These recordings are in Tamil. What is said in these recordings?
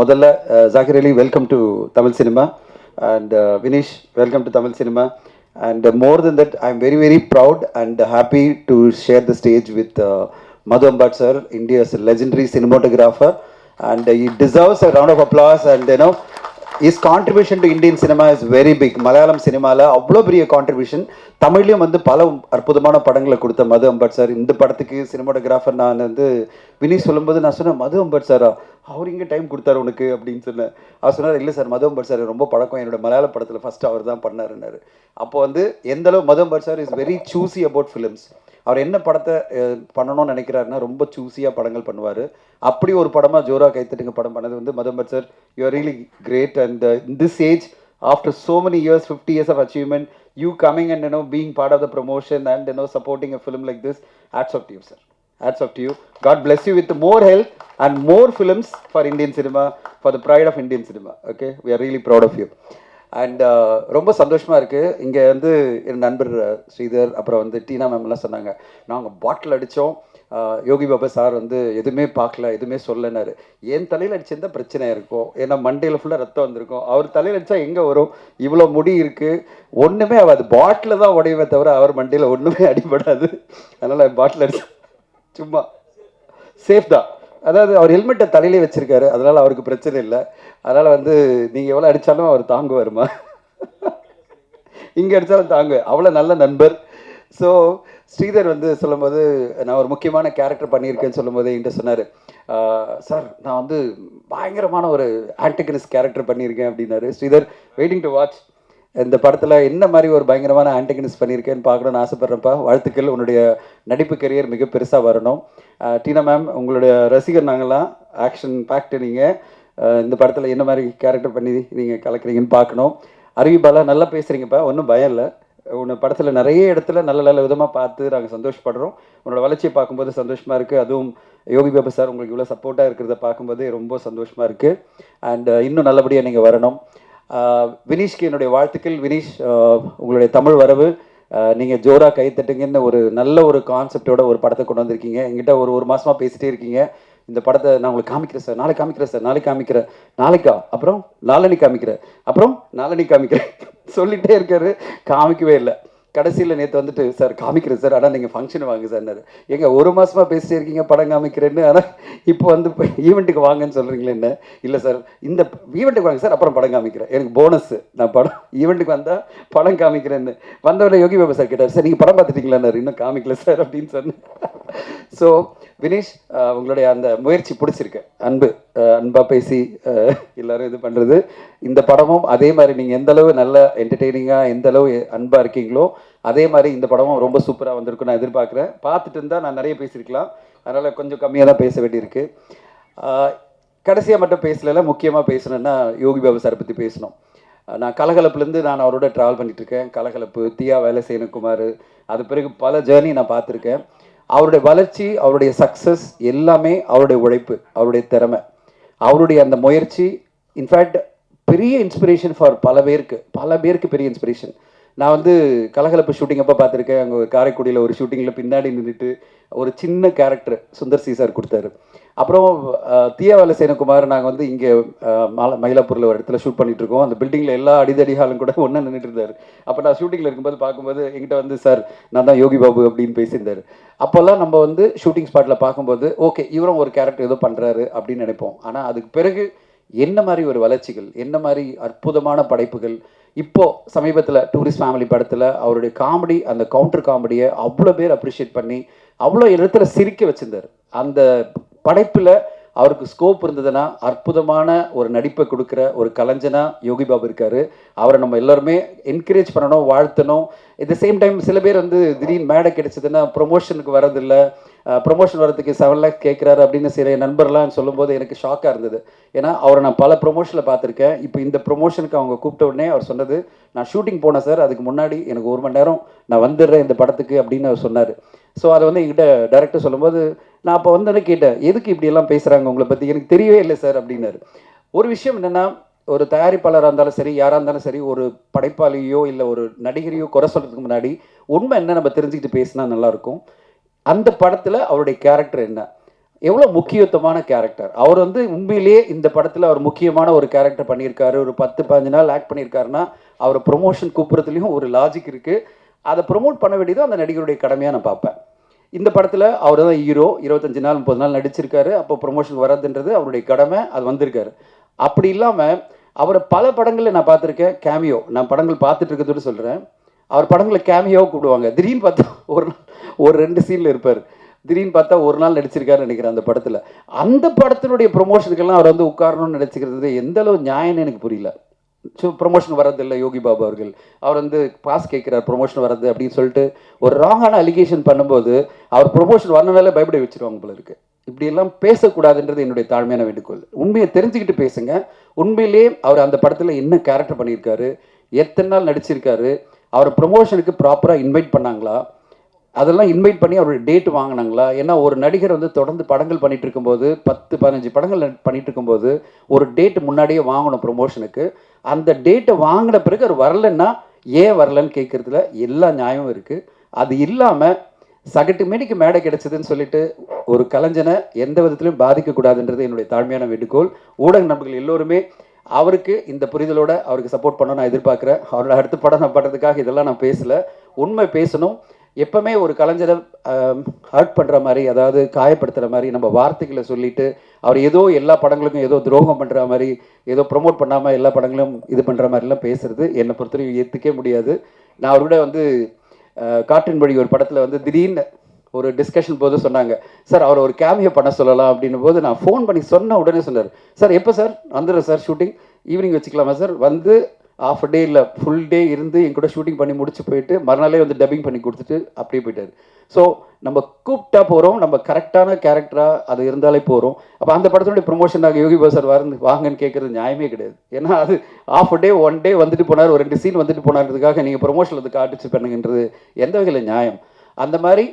முதல்ல Zakir Ali, welcome to Tamil cinema. And Vinish, welcome to Tamil cinema. And more than that, I'm very, very proud and happy to share the stage with Madhu Ambat sir, India's legendary cinematographer. And he deserves a round of applause. And his contribution to Indian cinema is very big. Malayalam சினிமாவில் அவ்வளோ பெரிய கான்ட்ரிபியூஷன். தமிழ்லையும் வந்து பல அற்புதமான படங்களை கொடுத்த மது அம்பட் சார். இந்த படத்துக்கு சினிமாட்டோகிராஃபர் நான் வந்து வினி சொல்லும்போது நான் சொன்னேன், மது அம்பட் சாரா, அவர் இங்கே டைம் கொடுத்தாரு உனக்கு அப்படின்னு சொன்னேன். அவர் சொன்னார், இல்லை சார், மது அம்பட் சார் ரொம்ப பழக்கம், என்னோட மலையாள படத்தில் ஃபஸ்ட்டு அவர் தான் பண்ணாருன்னாரு. அப்போ வந்து எந்தளவு Madhu Ambat sir is very choosy about films. அவர் என்ன படத்தை பண்ணணும்னு நினைக்கிறாருன்னா ரொம்ப சூஸியாக படங்கள் பண்ணுவார். அப்படி ஒரு படமாக ஜோரா கைத்தட்டுங்க படம் பண்ணது வந்து Madhu Ambat sir. You are really great. And in this age, after so many years, 50 years of achievement, you coming and being part of the promotion and supporting a film like this, hats off to you, sir. Hats off to you. God bless you with more health and more films for Indian cinema, for the pride of Indian cinema. Okay, we are really proud of you. And ரொம்ப சந்தோஷமாக இருக்குது. இங்கே வந்து என் நண்பர் ஸ்ரீதர், அப்புறம் வந்து டீனா மேம்லாம் சொன்னாங்க, நாங்கள் பாட்டில் அடித்தோம், யோகி பாபா சார் வந்து எதுவுமே பார்க்கல, எதுவுமே சொல்லனாரு. என் தலையில் அடிச்சிருந்தால் பிரச்சனை இருக்கும், ஏன்னா மண்டையில் ஃபுல்லாக ரத்தம் வந்திருக்கும். அவர் தலையில் அடித்தா எங்கே வரும்? இவ்வளோ முடி இருக்குது, ஒன்றுமே ஆகாது. பாட்டில் தான் உடையவே தவிர அவர் மண்டையில் ஒன்றுமே அடிபடாது. அதனால் பாட்டில் அடிச்சா சும்மா சேஃப் தான். அதாவது அவர் ஹெல்மெட்டை தலையிலே வச்சுருக்காரு, அதனால் அவருக்கு பிரச்சனை இல்லை. அதனால் வந்து நீங்கள் எவ்வளோ அடித்தாலும் அவர் தாங்குவாருமா, இங்கே அடித்தாலும் தாங்க, அவ்வளோ நல்ல நண்பர். ஸோ ஸ்ரீதர் வந்து சொல்லும்போது, நான் ஒரு முக்கியமான கேரக்டர் பண்ணியிருக்கேன்னு சொல்லும்போது என்கிட்ட சொன்னார், சார் நான் வந்து பயங்கரமான ஒரு ஆன்டகனிஸ்ட் கேரக்டர் பண்ணியிருக்கேன் அப்படின்னாரு. Sridhar, waiting to watch. இந்த படத்தில் என்ன மாதிரி ஒரு பயங்கரமான ஆன்டகனிஸ்ட் பண்ணியிருக்கேன்னு பார்க்கணுன்னு ஆசைப்பட்றேன்ப்பா. வாழ்த்துக்கள், உன்னுடைய நடிப்பு கரியர் மிக பெருசாக வரணும். டீனா மேம், உங்களுடைய ரசிகர் நாங்கள்லாம். ஆக்ஷன் பேக்டு நீங்கள். இந்த படத்தில் என்ன மாதிரி கேரக்டர் பண்ணி நீங்கள் கலக்குறீங்கன்னு பார்க்கணும். அருவி பாலா, நல்லா பேசுகிறீங்கப்பா, ஒன்றும் பயம் இல்லை. உன்னை படத்தில் நிறைய இடத்துல நல்ல நல்ல விதமாக பார்த்து நாங்கள் சந்தோஷப்படுறோம். உன்னோட வளர்ச்சியை பார்க்கும்போது சந்தோஷமாக இருக்குது. அதுவும் யோகி பாபா சார் உங்களுக்கு இவ்வளோ சப்போர்ட்டாக இருக்கிறத பார்க்கும்போது ரொம்ப சந்தோஷமாக இருக்குது. அண்ட் இன்னும் நல்லபடியாக நீங்கள் வரணும். வினீஷ்க்கு என்னுடைய வாழ்த்துக்கள். வினீஷ், உங்களுடைய தமிழ் வரவு, நீங்கள் ஜோராக கைத்தட்டுங்கன்னு ஒரு நல்ல ஒரு கான்செப்டோட ஒரு படத்தை கொண்டு வந்திருக்கீங்க. எங்கிட்ட ஒரு மாதமாக பேசிகிட்டே இருக்கீங்க, இந்த படத்தை நான் உங்களுக்கு காமிக்கிறேன் சார், நாளைக்கு காமிக்கிறேன் சார், நாளைக்கு காமிக்கிறேன், நாளைக்கா, அப்புறம் நாளன்னைக்கு காமிக்கிறேன், அப்புறம் நாளன்னைக்கு காமிக்கிறேன் சொல்லிகிட்டே இருக்காரு, காமிக்கவே இல்லை. கடைசியில் நேற்று வந்துட்டு, சார் காமிக்கிறேன் சார், ஆனால் நீங்கள் ஃபங்க்ஷன் வாங்க சார்னாரு. எங்க ஒரு மாதமாக பேசிட்டே இருக்கீங்க படம் காமிக்கிறேன்னு, ஆனால் இப்போ வந்து ஈவெண்ட்டுக்கு வாங்கன்னு சொல்கிறீங்களே என்ன? இல்லை சார், இந்த ஈவெண்ட்டுக்கு வாங்க சார், அப்புறம் படம் காமிக்கிறேன், எனக்கு போனஸ், நான் படம் ஈவெண்ட்டுக்கு வந்தால் படம் காமிக்கிறேன்னு. வந்தவரை யோகி பாபா சார் கேட்டார், சார் நீங்கள் படம் பார்த்துட்டீங்களான்னாரு. இன்னும் காமிக்கல சார் அப்படின்னு சொன்னேன். ஸோ வினீஷ், உங்களுடைய அந்த முயற்சி பிடிச்சிருக்கு. அன்பாக பேசி எல்லோரும் இது பண்ணுறது. இந்த படமும் அதே மாதிரி நீங்கள் எந்தளவு நல்ல என்டர்டெய்னிங்காக, எந்தளவு அன்பாக இருக்கீங்களோ அதே மாதிரி இந்த படமும் ரொம்ப சூப்பராக வந்திருக்கும் நான் எதிர்பார்க்குறேன். பார்த்துட்டு இருந்தால் நான் நிறைய பேசியிருக்கலாம், அதனால் கொஞ்சம் கம்மியாக தான் பேச வேண்டியிருக்கு. கடைசியாக மட்டும் பேசல, முக்கியமாக பேசணுன்னா யோகி பாபா சாரை பற்றி பேசணும். நான் கலகலப்புலேருந்து நான் அவரோட ட்ராவல் பண்ணிகிட்ருக்கேன். கலகலப்பு, தியா வேலை செய்யணும், குமார், அது பிறகு பல ஜேர்னி நான் பார்த்துருக்கேன். அவருடைய வளர்ச்சி, அவருடைய சக்ஸஸ் எல்லாமே அவருடைய உழைப்பு, அவருடைய திறமை, அவருடைய அந்த முயற்சி. இன்ஃபேக்ட் பெரிய இன்ஸ்பிரேஷன் ஃபார் பல பேருக்கு பெரிய இன்ஸ்பிரேஷன். நான் வந்து கலகலப்பு ஷூட்டிங் அப்போ பார்த்துருக்கேன். அங்கே காரைக்குடியில் ஒரு ஷூட்டிங்கில் பின்னாடி நின்றுட்டு ஒரு சின்ன கேரக்டர் சுந்தர் சி சார் கொடுத்தாரு. அப்புறம் தியா வேலை சேனகுமார், நாங்கள் வந்து இங்கே மயிலாப்பூரில் ஒரு இடத்துல ஷூட் பண்ணிகிட்ருக்கோம். அந்த பில்டிங்கில் எல்லா அடிதடிகாலும் கூட ஒன்றா நின்றுட்டு இருந்தார். அப்போ நான் ஷூட்டிங்கில் இருக்கும்போது பார்க்கும்போது எங்கிட்ட வந்து, சார் நான் தான் யோகி பாபு அப்படின்னு பேசியிருந்தார். அப்போல்லாம் நம்ம வந்து ஷூட்டிங் ஸ்பாட்டில் பார்க்கும்போது ஓகே இவரும் ஒரு கேரக்டர் ஏதோ பண்ணுறாரு அப்படின்னு நினைப்போம். ஆனால் அதுக்கு பிறகு என்ன மாதிரி ஒரு வளர்ச்சிகள், என்ன மாதிரி அற்புதமான படைப்புகள். இப்போது சமீபத்தில் டூரிஸ்ட் ஃபேமிலி படத்தில் அவருடைய காமெடி, அந்த கவுண்டர் காமெடியை அவ்வளோ பேர் அப்ரிஷியேட் பண்ணி அவ்வளோ இடத்துல சிரிக்க வச்சுருந்தார். அந்த படைப்பில் அவருக்கு ஸ்கோப் இருந்ததுன்னா அற்புதமான ஒரு நடிப்பை கொடுக்குற ஒரு கலைஞனா யோகி பாபு இருக்கார். அவரை நம்ம எல்லாருமே என்கரேஜ் பண்ணணும், வாழ்த்தணும். அட் த சேம் டைம் சில பேர் வந்து திடீர்னு மேடை கிடைச்சதுன்னா ப்ரொமோஷனுக்கு வரதில்லை, ப்ரொமோஷன் வரதுக்கு 7 lakhs கேட்குறாரு அப்படின்னு சில நண்பர்லாம் சொல்லும்போது எனக்கு ஷாக்காக இருந்தது. ஏன்னா அவரை நான் பல ப்ரொமோஷனில் பார்த்துருக்கேன். இப்போ இந்த ப்ரொமோஷனுக்கு அவங்க கூப்பிட்ட உடனே அவர் சொன்னது, நான் ஷூட்டிங் போனேன் சார், அதுக்கு முன்னாடி எனக்கு 1 மணி நேரம் நான் வந்துடுறேன் இந்த படத்துக்கு அப்படின்னு அவர் சொன்னார். ஸோ அதை வந்து என்கிட்ட டைரக்டர் சொல்லும்போது நான் அப்போ வந்து கேட்டேன், எதுக்கு இப்படியெல்லாம் பேசுகிறாங்க உங்களை பற்றி, எனக்கு தெரியவே இல்லை சார் அப்படின்னாரு. ஒரு விஷயம் என்னென்னா, ஒரு தயாரிப்பாளராக இருந்தாலும் சரி, யாராக இருந்தாலும் சரி, ஒரு படைப்பாளியோ இல்லை ஒரு நடிகரையோ குறை சொல்கிறதுக்கு முன்னாடி உண்மை என்ன நம்ம தெரிஞ்சுக்கிட்டு பேசினா நல்லாயிருக்கும். அந்த படத்தில் அவருடைய கேரக்டர் என்ன, எவ்வளோ முக்கியத்துவமான கேரக்டர். அவர் வந்து உண்மையிலேயே இந்த படத்தில் அவர் முக்கியமான ஒரு கேரக்டர் பண்ணியிருக்காரு. ஒரு 10-15 நாள் ஆக்ட் பண்ணியிருக்காருன்னா அவரை ப்ரொமோஷன் கூப்பிட்றதுலையும் ஒரு லாஜிக் இருக்குது. அதை ப்ரொமோட் பண்ண வேண்டியதும் அந்த நடிகருடைய கடமையாக நான் பார்ப்பேன். இந்த படத்தில் அவர் தான் ஹீரோ. 25 நாள் 30 நாள் நடிச்சிருக்காரு. அப்போ ப்ரொமோஷன் வர்றதுன்றது அவருடைய கடமை. அது வந்திருக்காரு. அப்படி இல்லாமல் அவரை பல படங்களில் நான் பார்த்துருக்கேன். கேமியோ நான் படங்கள் பார்த்துட்டு இருக்கிறதோடு சொல்கிறேன். அவர் படங்களை கேமியோவாக கூப்பிடுவாங்க. திடீர்னு பார்த்தா ஒரு 2 சீனில் இருப்பார். திடீர்னு பார்த்தா ஒரு நாள் நடிச்சிருக்காருன்னு நினைக்கிறேன் அந்த படத்தில். அந்த படத்தினுடைய ப்ரொமோஷனுக்கெல்லாம் அவர் வந்து உட்காரணும்னு நினச்சிக்கிறது எந்த அளவு நியாயம்னு எனக்கு புரியல. ஸோ ப்ரொமோஷன் வரதில்லை யோகி பாபு அவர்கள். அவர் வந்து பாஸ் கேட்குறார் ப்ரொமோஷன் வர்றது அப்படின்னு சொல்லிட்டு ஒரு ராங்கான அலிகேஷன் பண்ணும்போது அவர் ப்ரொமோஷன் வரனால பயப்பட வச்சுருவாங்க போல இருக்கு. இப்படியெல்லாம் பேசக்கூடாதுன்றது என்னுடைய தாழ்மையான வேண்டுகோள். உண்மையை தெரிஞ்சுக்கிட்டு பேசுங்க. உண்மையிலேயே அவர் அந்த படத்தில் என்ன கேரக்டர் பண்ணியிருக்காரு, எத்தனை நாள் நடிச்சிருக்காரு, அவர் ப்ரொமோஷனுக்கு ப்ராப்பராக இன்வைட் பண்ணாங்களா, அதெல்லாம் இன்வைட் பண்ணி அவருடைய டேட் வாங்கினாங்களா? ஏன்னா ஒரு நடிகர் வந்து தொடர்ந்து படங்கள் பண்ணிட்டு இருக்கும்போது 10-15 படங்கள் பண்ணிட்டு இருக்கும்போது ஒரு டேட் முன்னாடியே வாங்கணும் ப்ரொமோஷனுக்கு. அந்த டேட்டை வாங்கின பிறகு அவர் வரலன்னா ஏன் வரலன்னு கேட்குறதுல எல்லா நியாயமும் இருக்குது. அது இல்லாமல் சகட்டு மேடிக்கு மேடை கிடைச்சதுன்னு சொல்லிட்டு ஒரு கலைஞனை எந்த விதத்திலையும் பாதிக்கக்கூடாதுன்றது என்னுடைய தாழ்மையான வேண்டுகோள். ஊடக நண்பர்கள் எல்லோருமே அவருக்கு இந்த புரிதலோட அவருக்கு சப்போர்ட் பண்ண நான் எதிர்பார்க்குறேன். அவரோட அடுத்த படம் நான் பண்ணுறதுக்காக இதெல்லாம் நான் பேசலை. உண்மை பேசணும். எப்பவுமே ஒரு கலைஞரை ஹர்ட் பண்ணுற மாதிரி, அதாவது காயப்படுத்துகிற மாதிரி நம்ம வார்த்தைகளை சொல்லிட்டு அவர் ஏதோ எல்லா படங்களுக்கும் ஏதோ துரோகம் பண்ணுற மாதிரி, ஏதோ ப்ரொமோட் பண்ணாமல் எல்லா படங்களும் இது பண்ணுற மாதிரிலாம் பேசுறது என்னை பொறுத்தவரைக்கும் ஏற்றுக்கவே முடியாது. நான் அவர்கிட்ட வந்து காற்றின் மொழி ஒரு படத்தில் வந்து திடீர்னு ஒரு டிஸ்கஷன் போது சொன்னாங்க, சார் அவர் ஒரு கேமியோ பண்ண சொல்லலாம் அப்படின்னும் போது நான் ஃபோன் பண்ணி சொன்ன உடனே சொன்னார், சார் எப்போ சார் வந்துடுறேன் சார், ஷூட்டிங் ஈவினிங் வச்சுக்கலாமா சார், வந்து ஆஃப் டே இல்லை ஃபுல் டே இருந்து என் கூட ஷூட்டிங் பண்ணி முடிச்சு போயிட்டு மறுநாளே வந்து டப்பிங் பண்ணி கொடுத்துட்டு அப்படியே போயிட்டார். ஸோ நம்ம கூப்பிட்டா போகிறோம், நம்ம கரெக்டான கேரக்டராக அது இருந்தாலே போகிறோம். அப்போ அந்த படத்தினுடைய ப்ரொமோஷன் நாங்கள் யோகி பாபு சார் வாங்கன்னு கேட்குறது நியாயமே கிடையாது. ஏன்னா அது ஆஃப் டே 1 டே வந்துட்டு போனார், ஒரு 2 சீன் வந்துட்டு போனார்ன்றதுக்காக நீங்கள் ப்ரொமோஷனில் வந்து காட்டுச்சு பண்ணுங்கன்றது எந்த வகையில் நியாயம்? அந்த மாதிரி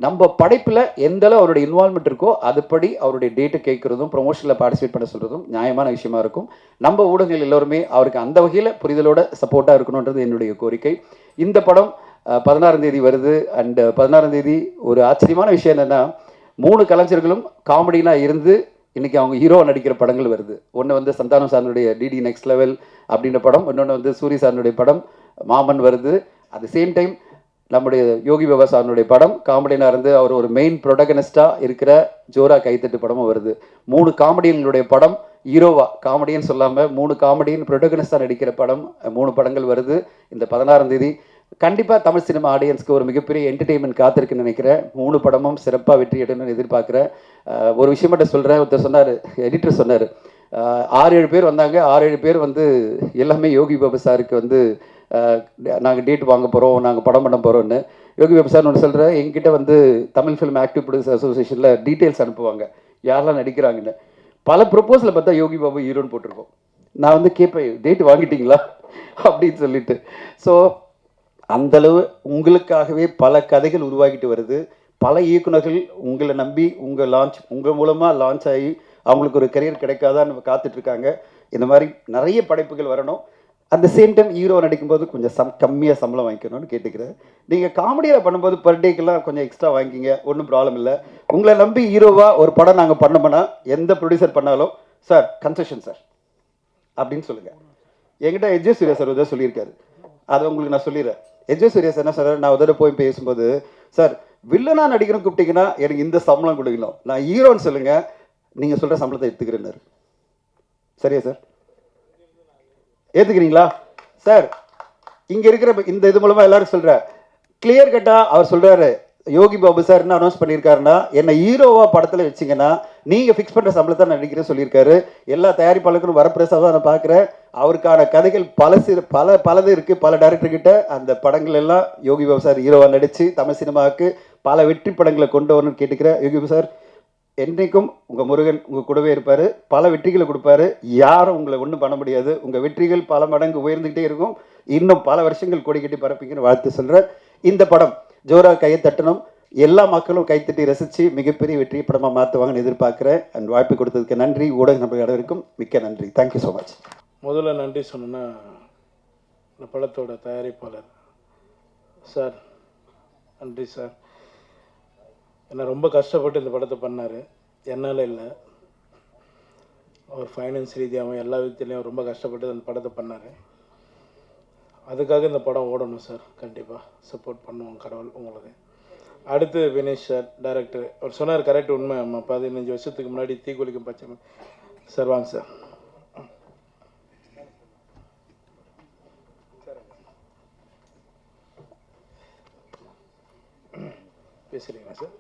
நம்ம படைப்பில் எந்தளவு அவருடைய இன்வால்மெண்ட் இருக்கோ அதுபடி அவருடைய டேட்டு கேட்குறதும் ப்ரொமோஷனில் பார்ட்டிசிபேட் பண்ண சொல்கிறதும் நியாயமான விஷயமா இருக்கும். நம்ம ஊடகங்கள் எல்லோருமே அவருக்கு அந்த வகையில் புரிதலோட சப்போர்ட்டாக இருக்கணுன்றது என்னுடைய கோரிக்கை. இந்த படம் 16ஆம் தேதி வருது. அண்ட் 16ஆம் தேதி ஒரு ஆச்சரியமான விஷயம் என்னென்னா 3 கலைஞர்களும் காமெடினாக இருந்து இன்றைக்கி அவங்க ஹீரோ நடிக்கிற படங்கள் வருது. ஒன்று வந்து சந்தானம் சாரனுடைய டிடி நெக்ஸ்ட் லெவல் அப்படின்ற படம், இன்னொன்று வந்து சூரிய சாரனுடைய படம் மாமன் வருது. அட் த சேம் டைம் நம்முடைய யோகி பாபா சாரனுடைய படம் காமெடியனாக இருந்து அவர் ஒரு மெயின் ப்ரொடகனிஸ்டாக இருக்கிற ஜோரா கைத்தட்டு படமும் வருது. 3 காமெடியன்களுடைய படம் ஹீரோவா, காமெடியன் சொல்லாமல் 3 காமெடியன் ப்ரொடகனிஸ்டாக நடிக்கிற படம் 3 படங்கள் வருது இந்த 16ஆம் தேதி. கண்டிப்பாக தமிழ் சினிமா ஆடியன்ஸ்க்கு ஒரு மிகப்பெரிய என்டர்டெயின்மெண்ட் காத்திருக்குன்னு நினைக்கிறேன். 3 படமும் சிறப்பாக வெற்றி அடையணும்னு எதிர்பார்க்குறேன். ஒரு விஷயம் மட்டும் சொல்கிறேன். ஒருத்தர் சொன்னார், எடிட்டர் சொன்னார், 6-7 பேர் வந்தாங்க, 6-7 பேர் வந்து எல்லாமே யோகி பாபு சாருக்கு வந்து நாங்கள் டேட் வாங்க போகிறோம், நாங்கள் படம் பண்ண போகிறோன்னு. யோகி பாபு சார் ஒன்று சொல்கிறேன், எங்கிட்ட வந்து தமிழ் ஃபிலிம் ஆக்டிவ் ப்ரொடியூசர் அசோசியேஷனில் டீட்டெயில்ஸ் அனுப்புவாங்க யாரெல்லாம் நடிக்கிறாங்கன்னு. பல ப்ரொப்போஸில் பார்த்தா யோகி பாபு ஹீரோன்னு போட்டிருக்கோம். நான் வந்து கேட்பேன், டேட் வாங்கிட்டீங்களா அப்படின்னு சொல்லிட்டு. ஸோ அந்தளவு உங்களுக்காகவே பல கதைகள் உருவாகிட்டு வருது. பல இயக்குநர்கள் உங்களை நம்பி உங்கள் மூலமாக லான்ச் ஆகி அவங்களுக்கு ஒரு கரியர் கிடைக்காதான்னு காத்துட்ருக்காங்க. இந்த மாதிரி நிறைய படைப்புகள் வரணும். அந்த சேம் டைம் ஹீரோ நடிக்கும்போது கொஞ்சம் கம்மியாக சம்பளம் வாங்கிக்கணும்னு கேட்டுக்கிறேன். நீங்கள் காமெடியில் பண்ணும்போது பர் டேக்கெல்லாம் கொஞ்சம் எக்ஸ்ட்ரா வாங்கிக்கிங்க, ஒன்றும் ப்ராப்ளம் இல்லை. உங்களை நம்பி ஹீரோவாக ஒரு படம் நாங்கள் பண்ணோம்னா எந்த ப்ரொடியூசர் பண்ணாலும் சார் கன்செஷன் சார் அப்படின்னு சொல்லுங்கள். என்கிட்ட எஜே சூர்யா சார் உதவி சொல்லியிருக்காரு, அதை உங்களுக்கு நான் சொல்லிடுறேன். எஜே சூர்யா சார் என்ன சார், நான் உதவி போய் பேசும்போது, சார் வில்லனாக நடிக்கணும் கூப்பிட்டீங்கன்னா எனக்கு இந்த சம்பளம் கொடுக்கணும், நான் ஹீரோன்னு சொல்லுங்கள், நீங்கள் சொல்கிற சம்பளத்தை எடுத்துக்கிறேன்னாரு. சரியா சார், ஏற்றுக்கிறீங்களா சார்? இங்கே இருக்கிற இந்த இது மூலமாக எல்லாரும் சொல்கிறேன், கிளியர் கட்டாக அவர் சொல்கிறாரு, யோகி பாபு சார் என்ன அனௌன்ஸ் பண்ணியிருக்காருன்னா, என்னை ஹீரோவாக படத்தில் வச்சிங்கன்னா நீங்கள் ஃபிக்ஸ் பண்ணுற சம்பளத்தை நான் நடிக்கிறேன்னு சொல்லியிருக்காரு. எல்லா தயாரிப்பாளர்களும் வரப்பிரசாக நான் பார்க்குறேன். அவருக்கான கதைகள் பலது இருக்குது. பல டைரக்டர்கிட்ட அந்த படங்கள் எல்லாம் யோகி பாபு சார் ஹீரோவாக நடித்து தமிழ் சினிமாவுக்கு பல வெற்றி படங்களை கொண்டு வரணும்னு கேட்டுக்கிறேன். யோகி பாபு சார் என்றைக்கும் உங்கள் முருகன் உங்கள் கூடவே இருப்பார், பல வெற்றிகளை கொடுப்பாரு. யாரும் உங்களை ஒன்றும் பண்ண முடியாது. உங்கள் வெற்றிகள் பல மடங்கு உயர்ந்துகிட்டே இருக்கும். இன்னும் பல வருஷங்கள் கொடி கட்டி பரப்பிங்கன்னு வாழ்த்து சொல்கிறேன். இந்த படம் ஜோரா கையை தட்டணும், எல்லா மக்களும் கைத்தட்டி ரசித்து மிகப்பெரிய வெற்றி படமாக மாற்றுவாங்கன்னு எதிர்பார்க்குறேன். அண்ட் வாய்ப்பு கொடுத்ததுக்கு நன்றி. ஊடக நண்பர்கள் அனைவருக்கும் மிக்க நன்றி. Thank you so much. முதல்ல நன்றி சொன்னேன்னா இந்த படத்தோட தயாரிப்பாளர் சார், நன்றி சார். என்ன ரொம்ப கஷ்டப்பட்டு இந்த படத்தை பண்ணார். என்னால் இல்லை, அவர் ஃபைனான்ஸ் ரீதியாகவும் எல்லா விதத்துலேயும் ரொம்ப கஷ்டப்பட்டு அந்த படத்தை பண்ணார். அதுக்காக இந்த படம் ஓடணும் சார். கண்டிப்பாக சப்போர்ட் பண்ணுவோம் கடவுள் உங்களுக்கு. அடுத்து வினேஷ் சார் டைரக்டர். அவர் சொன்னார் கரெக்ட், உண்மை. 15 வருஷத்துக்கு முன்னாடி தீக்குளிக்கும் பச்சை சார். வாங்க சார். பேசுகிறீங்களா சார்?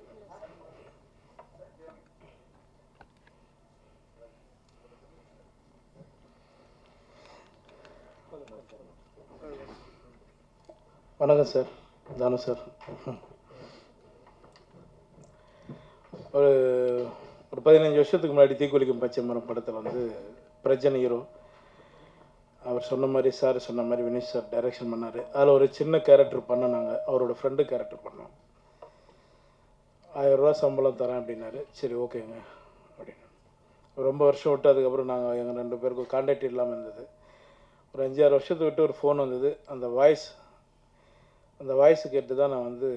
வணக்கம் சார். தானு சார். ஒரு 15 வருஷத்துக்கு முன்னாடி தீக்குளிக்கும் பச்சை மரம் படத்தில் வந்து பிரஜன் ஹீரோ. அவர் சொன்ன மாதிரி, சார் சொன்ன மாதிரி வினேஷ் சார் டைரக்ஷன் பண்ணார். அதில் ஒரு சின்ன கேரக்டர் பண்ணனாங்க, அவரோட ஃப்ரெண்டு கேரக்டர் பண்ணோம். 1000 ரூபா சம்பளம் தரேன் அப்படின்னாரு. சரி ஓகேங்க அப்படின்னு. ரொம்ப வருஷம் விட்டு அதுக்கப்புறம் நாங்கள் எங்கள் 2 பேருக்கும் கான்டாக்ட் இல்லாமல் இருந்தது. ஒரு 5-6 வருஷத்துக்கு விட்டு ஒரு ஃபோன் வந்தது. அந்த வாய்ஸ் கேட்டு தான் நான் வந்து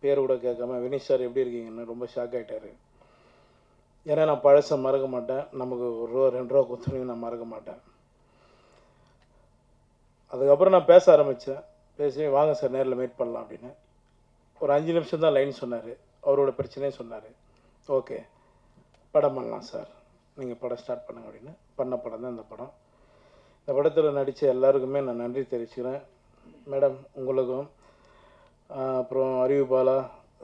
பேர் கூட கேட்காம வினீஷ் சார் எப்படி இருக்கீங்கன்னு ரொம்ப ஷாக் ஆகிட்டார். ஏன்னா நான் பழசை மறக்க மாட்டேன். நமக்கு 1 ரூபா 2 ரூபா கொடுத்துருங்க, நான் மறக்க மாட்டேன். அதுக்கப்புறம் நான் பேச ஆரம்பித்தேன். பேசி வாங்க சார் நேரில் மீட் பண்ணலாம் அப்படின்னு. ஒரு 5 நிமிஷம் தான் லைன் சொன்னார். அவரோட பிரச்சனையும் சொன்னார். ஓகே படம் பண்ணலாம் சார், நீங்கள் படம் ஸ்டார்ட் பண்ணுங்க அப்படின்னு. பண்ண படம் தான் இந்த படம். இந்த படத்தில் நடித்த எல்லாருக்குமே நான் நன்றி தெரிவிச்சுக்கிறேன். மேடம் உங்களுக்கும், அப்புறம் அறிவு பாலா,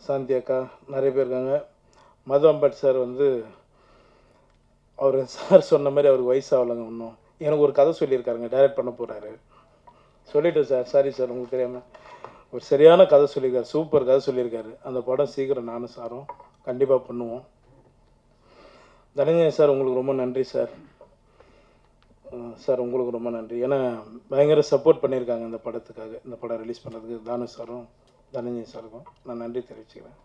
சாந்தி அக்கா, நிறைய பேர் இருக்காங்க. மது அம்பட் சார் வந்து அவர் சார் சொன்ன மாதிரி அவருக்கு வயசாகலைங்க இன்னும். எனக்கு ஒரு கதை சொல்லியிருக்காருங்க, டைரக்ட் பண்ண போகிறாரு. சொல்லிவிட்டேன் சார், சாரி சார் உங்களுக்கு தெரியாமல். ஒரு சரியான கதை சொல்லியிருக்காரு, சூப்பர் கதை சொல்லியிருக்காரு. அந்த படம் சீக்கிரம் நானும் சாரும் கண்டிப்பாக பண்ணுவோம். தனஞ்சயன் சார் உங்களுக்கு ரொம்ப நன்றி சார். சார் உங்களுக்கு ரொம்ப நன்றி. ஏன்னா பயங்கர சப்போர்ட் பண்ணியிருக்காங்க இந்த படத்துக்காக. இந்த படம் ரிலீஸ் பண்ணுறதுக்கு தானு சாரும் தனஞ்சயன் சாருக்கும் நான் நன்றி தெரிவிச்சுக்கிறேன்.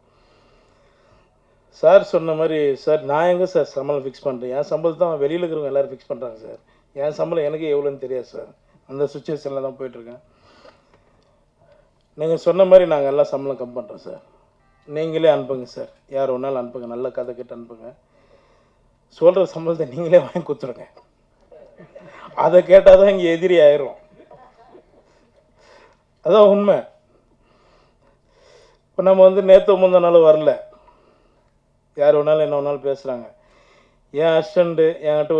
சார் சொன்ன மாதிரி சார் நான் எங்கே சார் சம்பளம் ஃபிக்ஸ் பண்ணுறேன்? என் சம்பளம் தான் வெளியில் இருக்கிறவங்க எல்லோரும் ஃபிக்ஸ் பண்ணுறாங்க சார். என் சம்பளம் எனக்கு எவ்வளோன்னு தெரியாது சார். அந்த சுச்சுவேஷனில் தான் போயிட்டுருக்கேன். நீங்கள் சொன்ன மாதிரி நாங்கள் எல்லாம் சம்பளம் கம் பண்ணுறோம் சார். நீங்களே அனுப்புங்க சார், யார் ஒன்றாலும் அனுப்புங்க, நல்ல கதை கேட்டு அனுப்புங்க. சொல்கிற சம்பளத்தை நீங்களே வாங்கி கொடுத்துருங்க. அதை கேட்டால் தான் இங்கே எதிரி ஆயிரும். அதான் உண்மை. இப்போ நம்ம வந்து நேற்று முந்தா நாள் வரல, யார் வேணாலும் என்ன வேணாலும் பேசுகிறாங்க. என் அசிஸ்டண்ட்டு என்கிட்ட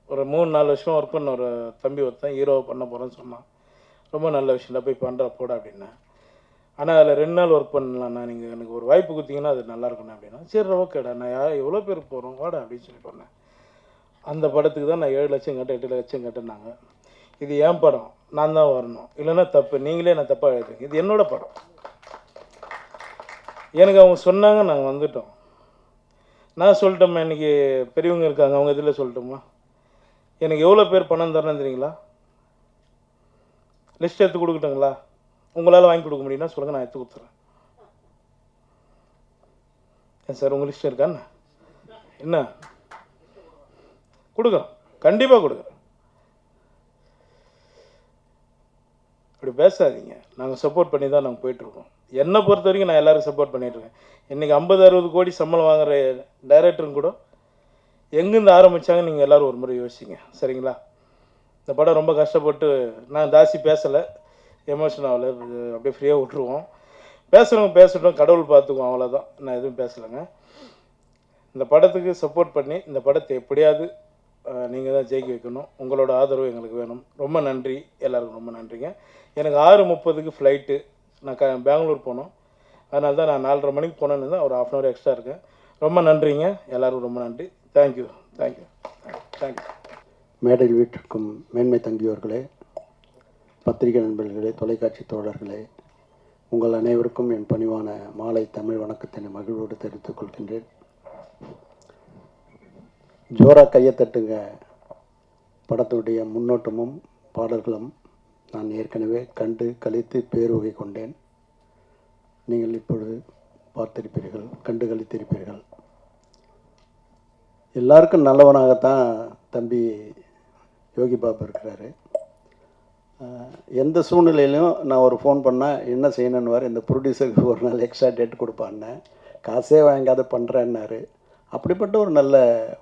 ஒரு 3-4 வருஷமாக ஒர்க் பண்ண ஒரு தம்பி ஒருத்தன் ஹீரோவை பண்ண போகிறேன்னு சொன்னான். ரொம்ப நல்ல விஷயம் போய் பண்ணுறா போட அப்படின்னா. ஆனால் அதில் 2 நாள் ஒர்க் பண்ணலாம்ண்ணா, நீங்கள் எனக்கு ஒரு வாய்ப்பு கொடுத்தீங்கன்னா அது நல்லாயிருக்குண்ணா அப்படின்னா. சரி ஓகேடா, நான் எவ்வளோ பேருக்கு போகிறோம் வாடா அப்படின்னு சொல்லி பண்ணேன். அந்த படத்துக்கு தான் நான் 7 லட்சம் கேட்டேன், 8 லட்சம் கேட்டேன்னாங்க. இது என் படம், நான் தான் வரணும், இல்லைன்னா தப்பு, நீங்களே நான் தப்பாக எழுதுங்க. இது என்னோட படம். எனக்கு அவங்க சொன்னாங்க, நாங்கள் வந்துட்டோம். நான் சொல்லிட்டோம்மா, இன்றைக்கி பெரியவங்க இருக்காங்க, அவங்க இதில் சொல்லட்டோம்மா. எனக்கு எவ்வளோ பேர் பணம் தரணும் தெரியுங்களா? லிஸ்ட் எடுத்து கொடுக்கட்டுங்களா? உங்களால் வாங்கி கொடுக்க முடியும்னா சொல்லுங்கள், நான் எடுத்து கொடுத்துறேன். ஏன் சார் உங்கள் லிஸ்ட் இருக்கான்னு என்ன கொடுக்குறோம், கண்டிப்பாக கொடுக்குறோம். இப்படி பேசாதீங்க. நாங்கள் சப்போர்ட் பண்ணி தான் நாங்கள் போயிட்டுருக்கோம். என்னை பொறுத்த வரைக்கும் நான் எல்லோரும் சப்போர்ட் பண்ணிகிட்ருக்கேன். இன்றைக்கி 50-60 கோடி சம்பளம் வாங்குகிற டைரக்டரும் கூட எங்கேருந்து ஆரம்பித்தாங்க நீங்கள் எல்லோரும் ஒரு முறை யோசிச்சிங்க, சரிங்களா? இந்த படம் ரொம்ப கஷ்டப்பட்டு, நான் ஜாஸ்தி பேசலை, எமோஷன் ஆகலை, அப்படியே ஃப்ரீயாக விட்டுருவோம். பேசுகிறவங்க பேசட்டும், கடவுள் பார்த்துக்குவோம், அவ்வளோதான். நான் எதுவும் பேசலைங்க. இந்த படத்துக்கு சப்போர்ட் பண்ணி இந்த படத்தை எப்படியாவது நீங்கள் தான் ஜெயிக்க வைக்கணும். உங்களோட ஆதரவு எங்களுக்கு வேணும். ரொம்ப நன்றி, எல்லாருக்கும் ரொம்ப நன்றிங்க. எனக்கு 6:30க்கு ஃப்ளைட்டு. நான் பெங்களூர் போனோம். அதனால தான் நான் 4:30 மணிக்கு போனேன்னு தான் ஒரு 1/2 hour எக்ஸ்ட்ரா இருக்கேன். ரொம்ப நன்றிங்க, எல்லாருக்கும் ரொம்ப நன்றி. Thank you thank you thank you. மேடையில் வீட்டிற்கும் மேன்மை தங்கியோர்களே, பத்திரிகை நண்பர்களே, தொலைக்காட்சி தோழர்களே, உங்கள் அனைவருக்கும் என் பணிவான மாலை தமிழ் வணக்கத்தினை மகிழ்வோடு தெரிவித்துக் கொள்கின்றேன். ஜோரா கையை தட்டுங்க படத்துடைய முன்னோட்டமும் பாடல்களும் நான் ஏற்கனவே கண்டு கழித்து பேருவகை கொண்டேன். நீங்கள் இப்பொழுது பார்த்திருப்பீர்கள், கண்டு கழித்திருப்பீர்கள். எல்லாருக்கும் நல்லவனாகத்தான் தம்பி யோகி பாபு இருக்கிறாரு. எந்த சூழ்நிலையிலும் நான் ஒரு ஃபோன் பண்ணால் என்ன செய்யணுன்னுவார். இந்த ப்ரொடியூசருக்கு ஒரு நாள் எக்ஸ்ட்ரா டேட் கொடுப்பான்னு, காசே வாங்காத பண்ணுறேன்னாரு. அப்படிப்பட்ட ஒரு நல்ல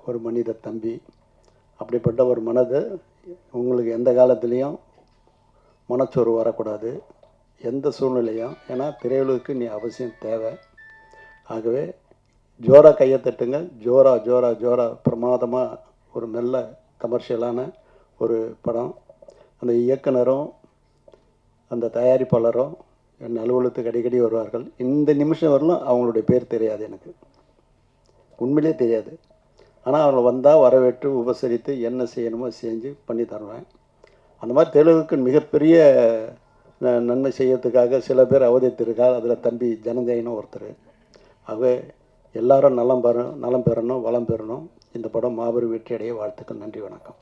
ஒரு மனித தம்பி. அப்படிப்பட்ட ஒரு மனது உங்களுக்கு எந்த காலத்துலேயும் மனச்சோர்வு வரக்கூடாது, எந்த சூழ்நிலையும். ஏன்னா திரையுலகுக்கு நீ அவசியம் தேவை. ஆகவே ஜோரா கையை தட்டுங்க. ஜோரா ஜோரா ஜோரா பிரமாதமாக ஒரு நல்ல கமர்ஷியலான ஒரு படம். அந்த இயக்குனரும் அந்த தயாரிப்பாளரும் என் அலுவலகத்துக்கு அடிக்கடி வருவார்கள். இந்த நிமிஷம் வரலும் அவங்களுடைய பேர் தெரியாது, எனக்கு உண்மையிலே தெரியாது. ஆனால் அவங்களை வந்தால் வரவேற்று உபசரித்து என்ன செய்யணுமோ செஞ்சு பண்ணி தருவேன். அந்த மாதிரி தெலுங்குக்கு மிகப்பெரிய நன்மை செய்யறதுக்காக சில பேர் அவதரித்திருக்கார். அதில் தம்பி ஜனஞ்சயனும் ஒருத்தர். ஆகவே எல்லாரும் நலம் பெறணும், வளம் பெறணும். இந்த படம் மாபெரும் வெற்றி அடைய வாழ்த்துக்கள். நன்றி, வணக்கம்.